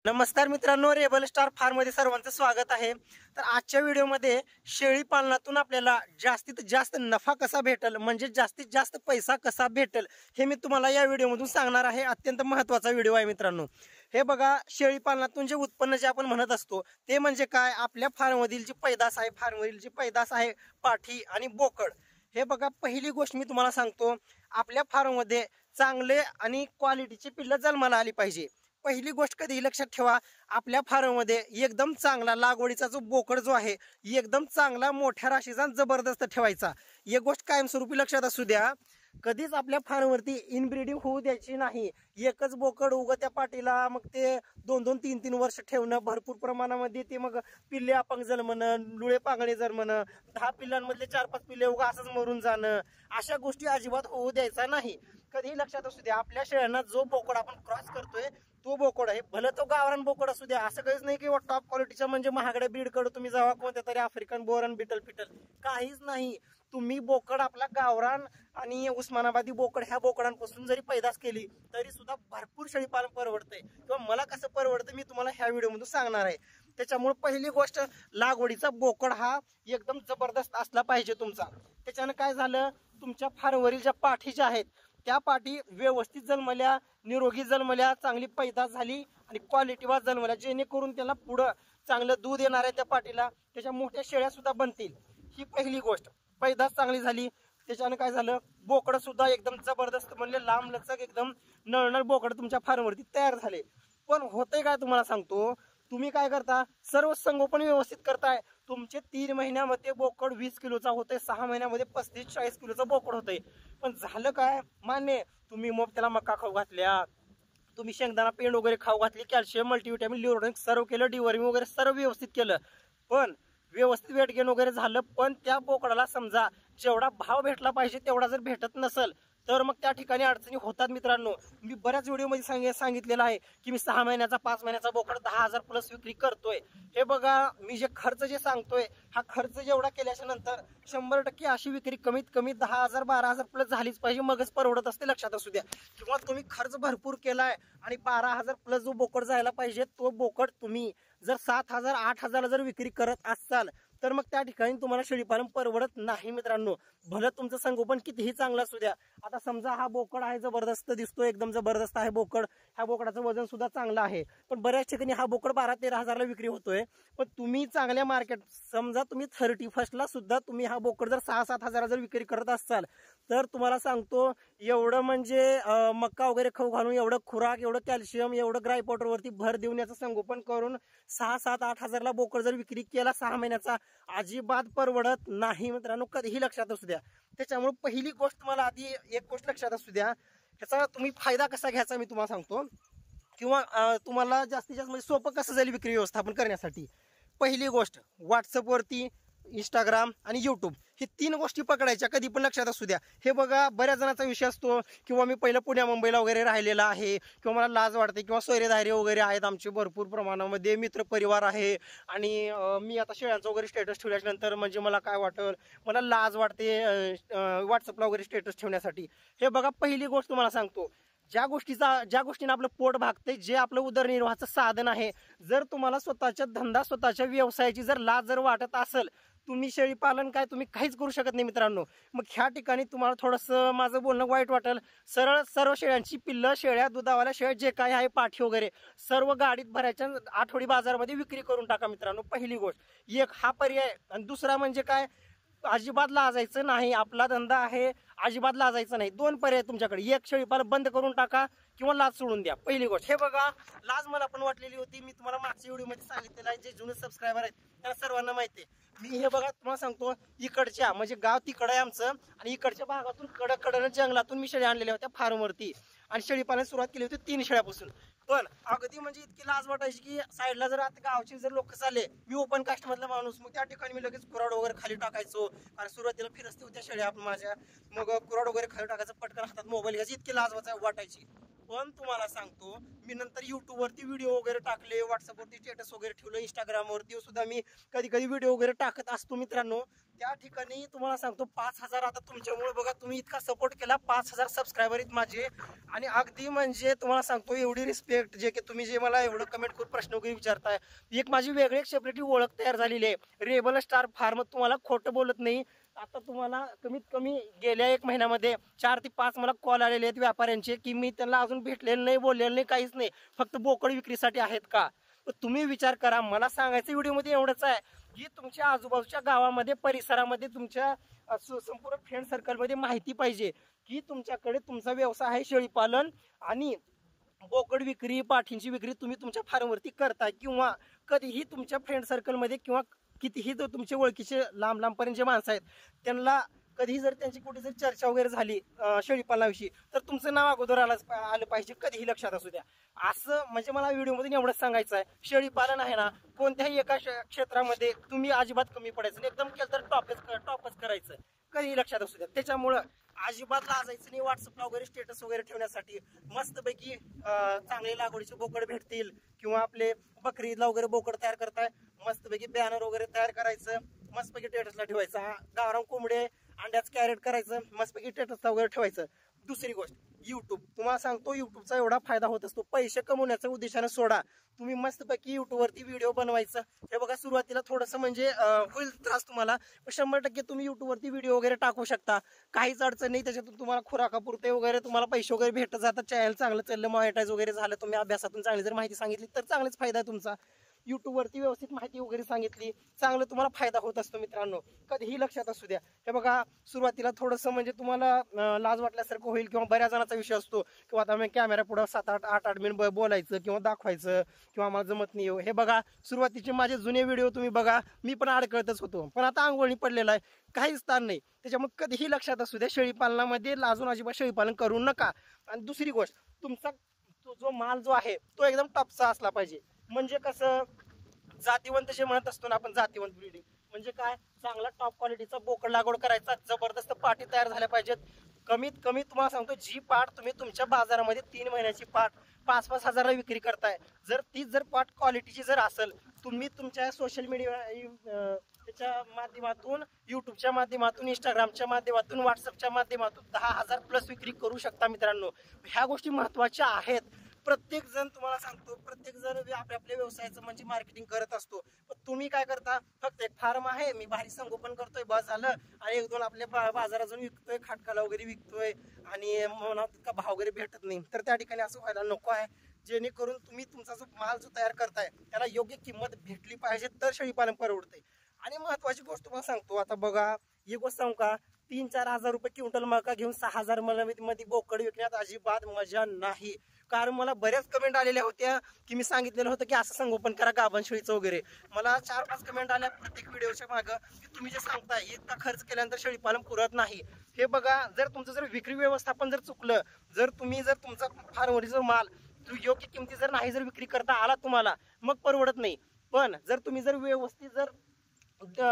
नमस्कार मित्रांनो, rebel star form मध्ये सर्वांचं स्वागत आहे। तर आजच्या व्हिडिओमध्ये शेळी पालनातून आपल्याला जास्तीत जास्त नफा कसा भेटेल, म्हणजे जास्तीत जास्त पैसा कसा भेटेल हे मी तुम्हाला या व्हिडिओमधून सांगणार आहे। अत्यंत महत्त्वाचा व्हिडिओ आहे मित्रांनो। हे बघा, शेळी पालनातून जे उत्पन्न जे आपण म्हणत असतो ते म्हणजे काय, आपल्या फार्ममधील जी पैदास आहे, फार्मवरील जी पैदास आहे पाठी आणि बोकड। हे बघा, पहिली गोष्ट मी तुम्हाला सांगतो, आपल्या फार्ममध्ये चांगले आणि क्वालिटीची पिल्लं जन्माला आली पाहिजे। पहिली गोष्ट कधी लक्षात ठेवा, आपल्या फार्ममध्ये एकदम चांगला लागवडीचा जो बोकड जो आहे एकदम चांगला मोठ्या राशीचा जबरदस्त ठेवायचा। एक गोष्ट कायमस्वरूपी लक्षात असू द्या, कधीच आपल्या फार्मवरती इनब्रीडिंग होऊ द्यायची नाही। एकच बोकड त्या पाटीला मग ते 2-2, 3-3 वर्ष ठेवणं, भरपूर प्रमाणामध्ये ते मग पिल्ले अपंग जन्मणं, लुळे पांगणे जन्मणं, 10 पिल्लांमधले 4-5 पिल्ले असंच मरून जाणं, अशा गोष्टी अजिबात होऊ द्यायचा नाही। कधीही लक्षात असू द्या, आपल्या शेळ्यांना जो बोकड आपण क्रॉस करतोय तो बोकड आहे, भले तो गावरान बोकड असू द्या, असं काहीच नाही की टॉप क्वालिटीचा म्हणजे महागड्या ब्रीड कडे तुम्ही जावा, कोणत्या तरी आफ्रिकन बोरन बिटल पिटल, काहीच नाही। तुम्ही बोकड आपला गावरान आणि उस्मानाबादी बोकड ह्या बोकडांपासून जरी पैदास केली तरी सुद्धा भरपूर शेळी पालन परवडते, किंवा मला कसं परवडतं मी तुम्हाला ह्या व्हिडिओमधून सांगणार आहे। त्याच्यामुळे पहिली गोष्ट, लागवडीचा बोकड हा एकदम जबरदस्त असला पाहिजे तुमचा। त्याच्यानं काय झालं, तुमच्या फार्मवरील ज्या पाठी ज्या आहेत त्या पाठी व्यवस्थित जन्मल्या, निरोगी जन्मल्या, चांगली पैदास झाली आणि क्वालिटीवर जन्मल्या, जेणेकरून त्याला पुढं चांगलं दूध येणार आहे त्या पाठीला, त्याच्या मोठ्या शेळ्या सुद्धा बनतील। ही पहिली गोष्ट, पैदास चांगली झाली। त्याच्यानं काय झालं, बोकड सुद्धा एकदम जबरदस्त म्हणजे लांब लचक एकदम नळनळ बोकड तुमच्या फार्मवरती तयार झाले। पण होतंय काय तुम्हाला सांगतो, तुम्ही काय करता, सर्व संगोपन व्यवस्थित करताय, तुमचे 3 महिन्यामध्ये बोकड 20 किलोचा होतंय, 6 महिन्यामध्ये 35-40 किलोचा बोकड होतंय। पण झालं काय, मान्य, तुम्ही मग त्याला मका खाऊ घातल्या, तुम्ही शेंगदाणा पेंड वगैरे खाऊ घातली, कॅल्शियम मल्टीव्हिटॅमिन लिव्हरॉनिक सर्व केलं, डिवर्मिंग वगैरे सर्व व्यवस्थित केलं, पण व्यवस्थित वेट गेन वगैरे झालं, पण त्या बोकडाला समजा जेवढा भाव भेटला पाहिजे तेवढा जर भेटत नसेल तर मग त्या ठिकाणी अडचणी होतात मित्रांनो। मी बऱ्याच व्हिडिओमध्ये सांगितलेलं आहे की मी 6 महिन्याचा 5 महिन्याचा बोकड 10,000 प्लस विक्री करतोय। हे बघा, मी जे खर्च जे सांगतोय हा खर्च जेवढा केल्याच्या नंतर 100% अशी विक्री कमीत कमी 10,000 12,000 प्लस झालीच पाहिजे, मगच परवडत असते, लक्षात असू द्या। किंवा तुम्ही खर्च भरपूर केलाय आणि 12,000 प्लस जो बोकड जायला पाहिजे तो बोकड तुम्ही जर 7,000 8,000 जर विक्री करत असाल तर मग त्या ठिकाणी तुम्हाला शेळीपालन परवडत नाही मित्रांनो। भलं तुमचं संगोपन कितीही चांगलं असू द्या। आता समजा हा बोकड आहे, जबरदस्त दिसतो, एकदम जबरदस्त आहे बोकड, ह्या बोकडाचं वजन सुद्धा चांगलं आहे, पण बऱ्याच ठिकाणी हा बोकड 12-13 हजारला विक्री होतोय। पण तुम्ही चांगल्या मार्केट, समजा तुम्ही 31st सुद्धा तुम्ही हा बोकड जर 6-7 हजार जर विक्री करत असाल तर तुम्हाला सांगतो, एवढं म्हणजे मक्का वगैरे खाऊ घालून, एवढं खुराक, एवढं कॅल्शियम, एवढं ग्राय पावडर वरती भर देऊन याचं संगोपन करून 6-7-8 हजारला बोकड जर विक्री केला 6 महिन्याचा, अजिबात परवडत नाही मित्रांनो, कधीही लक्षात असू द्या। त्याच्यामुळे पहिली गोष्ट तुम्हाला आधी एक गोष्ट लक्षात असू द्या, ह्याचा तुम्ही फायदा कसा घ्यायचा मी तुम्हाला सांगतो, किंवा तुम्हाला जास्तीत जास्त म्हणजे सोपं कसं जाईल विक्री व्यवस्थापन करण्यासाठी। पहिली गोष्ट, व्हॉट्सअपवरती, इंस्टाग्राम आणि यूट्यूब ही 3 गोष्टी पकडायच्या, कधी पण लक्षात असू द्या। हे बघा, बऱ्याच जणांचा विषय असतो किंवा मी पहिलं पुण्या मुंबईला वगैरे राहिलेला आहे, किंवा मला लाज वाटते, किंवा सोयरेधार्य वगैरे आहेत आमचे भरपूर प्रमाणामध्ये, मित्र परिवार आहे, आणि मी आता शेळ्यांचा वगैरे स्टेटस ठेवल्याच्या नंतर म्हणजे मला काय वाटेल, मला लाज वाटते व्हॉट्सअपला वगैरे स्टेटस ठेवण्यासाठी। हे बघा, पहिली गोष्ट तुम्हाला सांगतो, ज्या गोष्टीने आपलं पोट भागते, जे आपलं उदरनिर्वाहाचं साधन आहे, जर तुम्हाला स्वतःच्या धंदा, स्वतःच्या व्यवसायाची जर लाज जर वाटत असेल, तुम्ही शेळी पालन काय तुम्ही काहीच करू शकत नाही मित्रांनो। मग ह्या ठिकाणी तुम्हाला थोडंसं माझं बोलणं वाईट वाटेल, सरळ सर्व शेळ्यांची पिल्लं, शेळ्या, दुधावाल्या शेळ्या, जे काय आहे पाठी वगैरे सर्व गाडीत भरायच्या, आठवडी बाजारमध्ये विक्री करून टाका मित्रांनो। पहिली गोष्ट, एक हा पर्याय। आणि दुसरा म्हणजे काय, अजिबात लाजायचं नाही, आपला धंदा आहे, अजिबात लाजायचं नाही। 2 पर्याय तुमच्याकडे, एक शेळीपालन बंद करून टाका किंवा लाज सोडून द्या। पहिली गोष्ट, हे बघा, लाज मला पण वाटलेली होती, मी तुम्हाला मागच्या व्हिडिओमध्ये सांगितलेलं आहे, जे जुने सबस्क्रायबर आहेत त्यांना सर्वांना माहिती आहे। मी हे बघा तुम्हाला सांगतो, इकडच्या म्हणजे गाव तिकडं आहे आमचं, आणि इकडच्या भागातून कडकडनं जंगलातून मी शेळ्या आणलेल्या होत्या फार्मवरती, आणि शेळीपालन सुरुवात केली होती 3 शेळ्यापासून। पण अगदी म्हणजे इतकी लाज वाटायची की साईडला जर आता गावचे जर लोक चालले, मी ओपन कास्ट मधला माणूस, मग त्या ठिकाणी मी लगेच कुराड वगैरे खाली टाकायचो, आणि सुरुवातीला फिरस्ते होत्या शेळ्या माझ्या, मग कुराड वगैरे खाली टाकायचं, पटकन हातात मोबाईल घ्यायची, इतकी लाज वाटायची। पण तुम्हाला सांगतो, मी नंतर युट्यूबवरती व्हिडिओ वगैरे टाकले, व्हॉट्सअपवरती स्टेटस वगैरे ठेवलं, इंस्टाग्रामवरती सुद्धा मी कधी कधी व्हिडिओ वगैरे टाकत असतो मित्रांनो. त्या ठिकाणी तुम्हाला सांगतो 5,000, आता तुमच्यामुळे बघा, तुम्ही इतका सपोर्ट केला, 5,000 सबस्क्रायबर आहेत माझे. आणि अगदी म्हणजे तुम्हाला सांगतो एवढी रिस्पेक्ट, जे की तुम्ही जे मला एवढं कमेंट करून प्रश्न वगैरे विचारताय, एक माझी वेगळी एक सेपरेट ओळख तयार झालेली आहे. रेबल स्टार फार्म, तुम्हाला खोटं बोलत नाही. आता तुम्हाला कमीत कमी गेल्या 1 महिन्यामध्ये 4 ते 5 मला कॉल आलेले आहेत व्यापाऱ्यांचे, की मी त्यांना अजून भेटलेलं नाही, बोललेलं नाही, काहीच नाही, फक्त बोकड विक्रीसाठी आहेत का. तुम्ही विचार करा. मला सांगायचं व्हिडिओमध्ये एवढंच आहे की तुमच्या आजूबाजूच्या गावामध्ये, परिसरामध्ये, तुमच्या संपूर्ण फ्रेंड सर्कलमध्ये माहिती पाहिजे की तुमच्याकडे तुमचा व्यवसाय आहे शेळीपालन आणि बोकड विक्री, पाठींची विक्री तुम्ही तुमच्या फार्मवरती करताय, किंवा कधीही तुमच्या फ्रेंड सर्कलमध्ये किंवा कितीही जर तुमचे ओळखीचे लांब लांबपर्यंत जे माणसं आहेत त्यांना कधीही जर त्यांची कुठे जर चर्चा वगैरे झाली शेळीपालनाविषयी, तर तुमचं नाव अगोदर आलं पाहिजे, कधीही लक्षात असू द्या. असं म्हणजे मला व्हिडिओमध्ये एवढंच सांगायचं आहे. शेळीपालन आहे ना, कोणत्याही एका क्षेत्रामध्ये तुम्ही अजिबात कमी पडायचं नाही, एकदम केलं तर टॉपच करायचं, कधीही लक्षात असू द्या. त्याच्यामुळं अजिबात लाजायचं नाही. व्हॉट्सअपला वगैरे स्टेटस वगैरे ठेवण्यासाठी मस्तपैकी चांगले लागवडीचे बोकड भेटतील, किंवा आपले बकरी ईदला वगैरे बोकड तयार करताय, मस्तपैकी बॅनर वगैरे तयार करायचं, मस्तपैकी स्टेटसला ठेवायचं. गावरान कोंबडे अंड्याचं कॅरेट करायचं, मस्तपैकी स्टेटसला वगैरे ठेवायचं. दुसरी गोष्ट, युट्यूब. तुम्हाला सांगतो युट्यूबचा एवडा फायदा होत असतो. पैसे कमवण्याच्या उद्देशाने सोडा, तुम्ही मस्तपैकी युट्यूबवरती व्हिडिओ बनवायचं. हे बघा, सुरुवातीला थोडंसं म्हणजे होईल त्रास तुम्हाला, पण 100% तुम्ही युट्यूबवरती व्हिडिओ वगैरे टाकू शकता, काहीच अडचण नाही. त्याच्यातून तुम्हाला खुराकापुरते वगैरे तुम्हाला पैसे वगैरे भेटत जातात. चॅनल चांगलं चाललं, मॉनिटाईज वगैरे झालं, तुम्ही अभ्यासातून चांगली जर माहिती सांगितली तर चांगलाच फायदा आहे तुमचा. युट्यूबवरती व्यवस्थित माहिती वगैरे सांगितली, चांगलं तुम्हाला फायदा होत असतो मित्रांनो, कधीही लक्षात असू द्या. हे बघा, सुरुवातीला थोडंसं म्हणजे तुम्हाला लाज वाटल्यासारखं होईल, किंवा बऱ्याच जणांचा विषय असतो किंवा आता मी कॅमेरा पुढं 7-8 मिनिट बोलायचं किंवा दाखवायचं किंवा मला जमत नाही. हे बघा, सुरुवातीचे माझे जुने व्हिडिओ तुम्ही बघा, मी पण अडकळतच होतो, पण आता अंघोळणी पडलेला आहे, काहीच ताण नाही. त्याच्यामुळे कधीही लक्षात असू द्या, शेळीपालनामध्ये लाजून अजिबात शेळीपालन करू नका. आणि दुसरी गोष्ट, तुमचा जो माल जो आहे तो एकदम टॉपचा असला पाहिजे. म्हणजे कसं, जातीवंत जे म्हणत असतो ना आपण, जातीवंत ब्रीडिंग म्हणजे काय, चांगला टॉप क्वालिटीचा बोकड लागवड करायचा, जबरदस्त पाटी तयार झाल्या पाहिजेत. कमीत कमी तुम्हाला सांगतो, जी पाट तुम्ही तुमच्या बाजारामध्ये 3 महिन्याची पाट 5-5 हजारला विक्री करताय, जर तीच जर पाट क्वालिटीची जर असेल, तुम्ही तुमच्या सोशल मीडिया त्याच्या माध्यमातून, युट्यूबच्या माध्यमातून, इंस्टाग्रामच्या माध्यमातून, व्हॉट्सअपच्या माध्यमातून 10,000 प्लस विक्री करू शकता मित्रांनो. ह्या गोष्टी महत्त्वाच्या आहेत. प्रत्येक जण, तुम्हाला सांगतो, प्रत्येक जण आपल्या आपल्या व्यवसायाचं म्हणजे मार्केटिंग करत असतो. पण तुम्ही काय करता, फक्त एक फार्म आहे, मी भारी संगोपन करतोय, बस झालं, आणि 1-2 आपल्या बाजारात जाऊन विकतोय, खाटकाला वगैरे विकतोय, आणि मनात तितका भाव वगैरे भेटत नाही. तर त्या ठिकाणी असं व्हायला नको आहे. जेणेकरून तुम्ही तुमचा जो माल जो तयार करताय त्याला योग्य किंमत भेटली पाहिजे, तर शेळीपालन परवडते. आणि महत्वाची गोष्ट तुम्हाला सांगतो, आता बघा, एक गोष्ट सांगू का, 3-4 हजार रुपये क्विंटल मका घेऊन 6,000 मध्ये बोकड विकण्यात अजिबात मजा नाही. कारण मला बऱ्याच कमेंट आलेल्या होत्या की मी सांगितलेलं होतं की असं संगोपन करा गाभण शेळीचं वगैरे. मला 4-5 कमेंट आल्या प्रत्येक व्हिडिओच्या मागं की तुम्ही जे सांगताय इतका खर्च केल्यानंतर शेळीपालन पुरत नाही. हे बघा, जर तुमचं जर विक्री व्यवस्थापन जर चुकलं, जर तुम्ही जर तुमचा फार्मवरीचा माल योग्य किमती जर नाही जर विक्री करता आला तुम्हाला, मग परवडत नाही. पण जर तुम्ही जर व्यवस्थित जर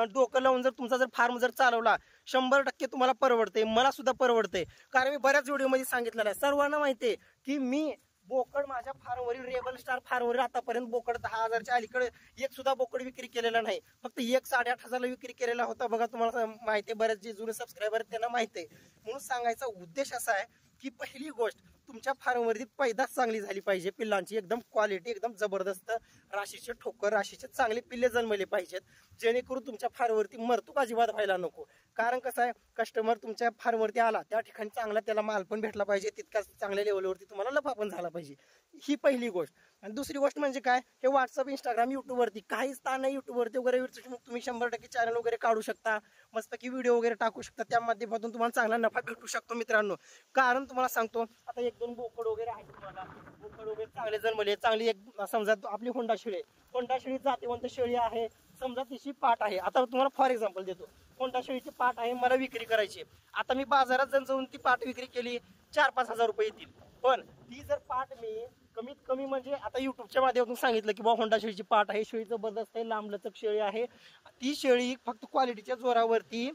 डोकं लावून जर तुमचा जर फार्म जर चालवला, 100% तुम्हाला परवडते, मला सुद्धा परवडते. कारण मी बऱ्याच व्हिडिओमध्ये सांगितलेलं आहे, सर्वांना माहिती आहे की मी बोकड माझ्या फार्मवरील, रेबल स्टार फार्मवरील आतापर्यंत बोकड 10,000च्या अलीकडे एक सुद्धा बोकड विक्री केलेला नाही. फक्त 1-8,500ला विक्री केलेला होता. बघा, तुम्हाला माहिती आहे, बरेच जे जुने सबस्क्रायबर त्यांना माहिती आहे. म्हणून सांगायचा उद्देश असा आहे की पहिली गोष्ट, तुमच्या फार्मवरती पैदास चांगली झाली पाहिजे, पिल्लांची एकदम क्वालिटी एकदम जबरदस्त, राशीचे ठोकर, राशीचे चांगले पिल्ले जन्मले पाहिजेत, जेणेकरून तुमच्या फार्मवरती मरतूक अजिबात व्हायला नको. कारण कसं आहे, कस्टमर तुमच्या फार्मवरती आला त्या ठिकाणी चांगला त्याला माल पण भेटला पाहिजे, तितकाच चांगल्या लेवलवरती तुम्हाला नफा पण झाला पाहिजे. ही पहिली गोष्ट. आणि दुसरी गोष्ट म्हणजे काय, हे व्हॉट्सअप, इंस्टाग्राम, युट्यूबवरती काहीच ताण नाही. युट्यूबवरती वगैरे तुम्ही 100% चॅनल वगैरे काढू शकता, मस्तपैकी व्हिडिओ वगैरे टाकू शकता, त्या माध्यमातून तुम्हाला चांगला नफा भेटू शकतो मित्रांनो. कारण तुम्हाला सांगतो, आता 1-2 बोकड वगैरे आहेत, तुम्हाला बोकड वगैरे चांगले जन्मले, चांगली एक समजा आपली होंडा शेळी जातीवंत शेळी आहे, समजा तिची पाट आहे. आता तुम्हाला फॉर एक्झाम्पल देतो, होंडा शेळीची पाट आहे, मला विक्री करायची. आता मी बाजारात जाऊन ती पाट विक्री केली, 4-5 हजार रुपये येतील. पण ती जर पाट मी कमीत कमी म्हणजे आता युट्यूबच्या माध्यमातून सांगितलं की बाबा होंडा शेळीची पाट आहे, शेळी जबरदस्त आहे, लांबलचक शेळी आहे, ती शेळी फक्त क्वालिटीच्या जोरावरती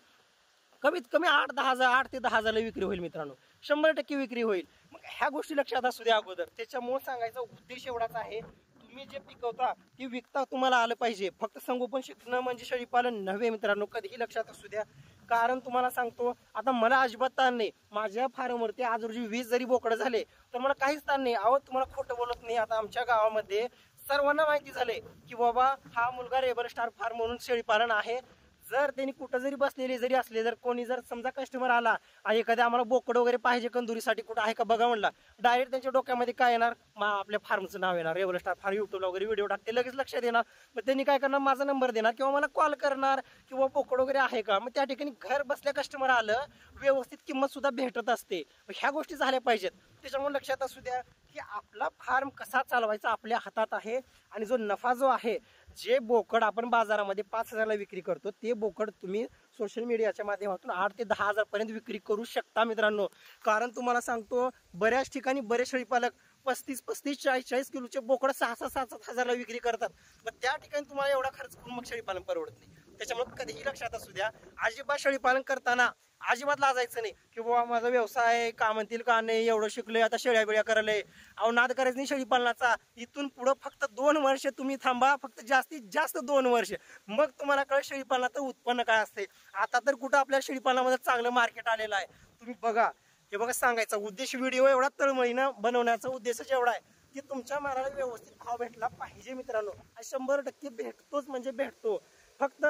कमीत कमी 8 ते 10 हजार विक्री होईल मित्रांनो, 100% विक्री होईल. मग ह्या गोष्टी लक्षात असू द्या अगोदर. त्याच्यामुळे सांगायचा उद्देश एवढाच आहे, तुम्ही जे पिकवता ते विकता तुम्हाला आलं पाहिजे. फक्त संगोपन शिकणं म्हणजे शेळीपालन नव्हे मित्रांनो, कधीही लक्षात असू द्या. कारण तुम्हाला सांगतो, आता मला अजिबात ताण नाही. माझ्या फार्मवरती आज रोजी 20 जरी बोकडं झाले तर मला काहीच ताण नाही. अहो तुम्हाला खोटं बोलत नाही. आता आमच्या गावामध्ये सर्वांना माहिती झाले की बाबा हा मुलगा रेबल स्टार फार्म म्हणून शेळीपालन आहे. जर त्यांनी कुठं जरी बसलेले जरी असले, जर कोणी जर समजा कस्टमर आला आणि एखाद्या आम्हाला बोकड वगैरे पाहिजे कंदुरीसाठी कुठं आहे का बघा म्हणला, डायरेक्ट त्यांच्या डोक्यामध्ये काय येणार, आपल्या फार्मचं नाव येणार, रेबल स्टार फार्म. युट्यूबला वगैरे व्हिडिओ टाकते, लगेच लक्षात येणार. मग त्यांनी काय करणार, माझा नंबर देणार किंवा मला कॉल करणार किंवा बोकड वगैरे आहे का. मग त्या ठिकाणी घर बसल्या कस्टमर आलं, व्यवस्थित किंमत सुद्धा भेटत असते. ह्या गोष्टी झाल्या पाहिजेत. त्याच्यामुळे लक्षात असू द्या की आपला फार्म कसा चालवायचा आपल्या हातात आहे. आणि जो नफा जो आहे, जे बोकड आपण बाजारामध्ये 5,000ला विक्री करतो, ते बोकड तुम्ही सोशल मीडियाच्या माध्यमातून 8 ते 10 हजारपर्यंत विक्री करू शकता मित्रांनो. कारण तुम्हाला सांगतो, बऱ्याच ठिकाणी बरेच शेळीपालक 35, 40 किलोचे बोकड 6-7 हजारला विक्री करतात. मग त्या ठिकाणी तुम्हाला एवढा खर्च करून मग शेळीपालन परवडत नाही. त्याच्यामुळे कधीही लक्षात असू द्या, अजिबात शेळीपालन करताना अजिबात लाजायचं नाही की बाबा माझा व्यवसाय का म्हणतील का नाही, एवढं शिकलोय आता शेळ्या बिळ्या करायला. अहो नाद करायचं नाही शेळीपालनाचा. इथून पुढं फक्त 2 वर्ष तुम्ही थांबा, फक्त जास्तीत जास्त 2 वर्ष, मग तुम्हाला कळेल शेळीपालनाचं उत्पन्न काय असते. आता तर कुठं आपल्या शेळीपालनामध्ये चांगलं मार्केट आलेलं आहे. तुम्ही बघा, हे बघा सांगायचा उद्देश व्हिडिओ एवढा तळमळीनं बनवण्याचा उद्देशच एवढा आहे की तुमच्या मालाला व्यवस्थित भाव भेटला पाहिजे मित्रांनो. 100% भेटतोच म्हणजे भेटतो. फक्त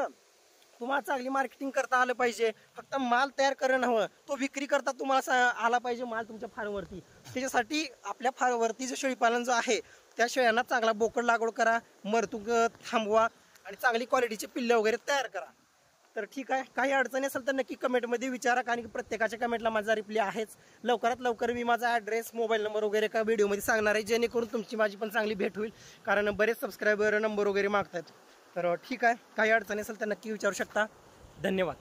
तुम्हाला चांगली मार्केटिंग करता आलं पाहिजे. फक्त माल तयार करणं हवं, तो विक्री करता तुम्हाला आला पाहिजे माल तुमच्या फार्मवरती. त्याच्यासाठी आपल्या फार्मवरती जो शेळीपालन जो आहे, त्या शेळ्यांना चांगला बोकड लागवड करा, मरतूक थांबवा आणि चांगली क्वालिटीचे पिल्ले वगैरे तयार करा. तर ठीक आहे, काही अडचणी असेल तर नक्की कमेंटमध्ये विचारा, कारण की प्रत्येकाच्या कमेंटला माझा रिप्लाय आहेच. लवकरात लवकर मी माझा ॲड्रेस, मोबाईल नंबर वगैरे का व्हिडिओमध्ये सांगणार आहे, जेणेकरून तुमची माझी पण चांगली भेट होईल. कारण बरेच सबस्क्रायबर नंबर वगैरे मागतात. तर ठीक आहे, काही अडचणी असेल तर नक्की विचारू शकता. धन्यवाद.